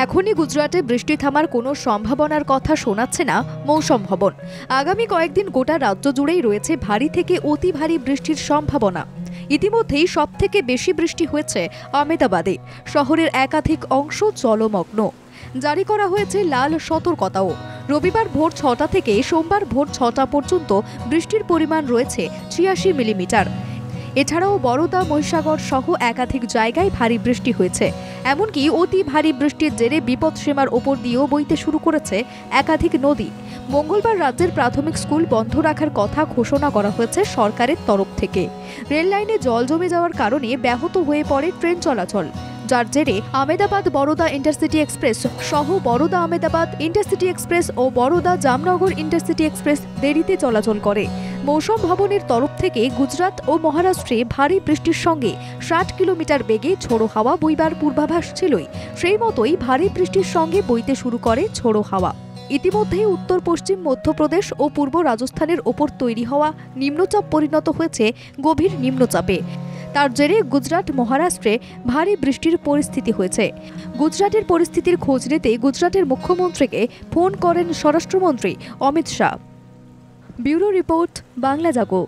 এখনই গুজরাটে বৃষ্টি থামার কোনো সম্ভাবনার কথা শোনাচ্ছে না মৌসুম ভবন। আগামী কয়েকদিন গোটা রাজ্য জুড়েই রয়েছে ভারী থেকে অতি ভারী বৃষ্টির সম্ভাবনা। ইতিমধ্যেই সবথেকে বেশি বৃষ্টি হয়েছে আহমেদাবাদে। শহরের একাধিক অংশ জলমগ্ন। জারি করা হয়েছে লাল সতর্কতাও। রবিবার ভোর 6টা থেকে সোমবার ভোর 6টা পর্যন্ত বৃষ্টির পরিমাণ রয়েছে 86 মিলিমিটার। এছাড়াও বরোদা, মহিসাগর সহ একাধিক জায়গায় ভারী বৃষ্টি হয়েছে। এমনকি অতি ভারী বৃষ্টির জেরে বিপদসীমার ওপর দিয়েও বইতে শুরু করেছে একাধিক নদী। মঙ্গলবার রাজ্যের প্রাথমিক স্কুল বন্ধ রাখার কথা ঘোষণা করা হয়েছে সরকারের তরফ থেকে। রেল লাইনে জল জমে যাওয়ার কারণে ব্যাহত হয়ে পড়ে ট্রেন চলাচল, যার জেরে আহমেদাবাদ বরোদা ইন্টারসিটি এক্সপ্রেস সহ বরোদা আহমেদাবাদ ইন্টারসিটি এক্সপ্রেস ও বরোদা জামনগর ইন্টারসিটি এক্সপ্রেস দেরিতে চলাচল করে। মৌসুম ভবনের তরফ থেকে গুজরাট ও মহারাষ্ট্রে ভারী বৃষ্টির সঙ্গে 60 কিলোমিটার বেগে ঝোড়ো হাওয়া বইবার পূর্বাভাস ছিলই। সেই মতোই ভারী বৃষ্টির সঙ্গে বইতে শুরু করে ঝোড়ো হাওয়া। ইতিমধ্যেই উত্তর পশ্চিম মধ্যপ্রদেশ ও পূর্ব রাজস্থানের ওপর তৈরি হওয়া নিম্নচাপ পরিণত হয়েছে গভীর নিম্নচাপে। তার জেরে গুজরাট, মহারাষ্ট্রে ভারী বৃষ্টির পরিস্থিতি হয়েছে। গুজরাটের পরিস্থিতির খোঁজ নিতে গুজরাটের মুখ্যমন্ত্রীকে ফোন করেন স্বরাষ্ট্রমন্ত্রী অমিত শাহ। ব্যুরো রিপোর্ট, বাংলা জাগো।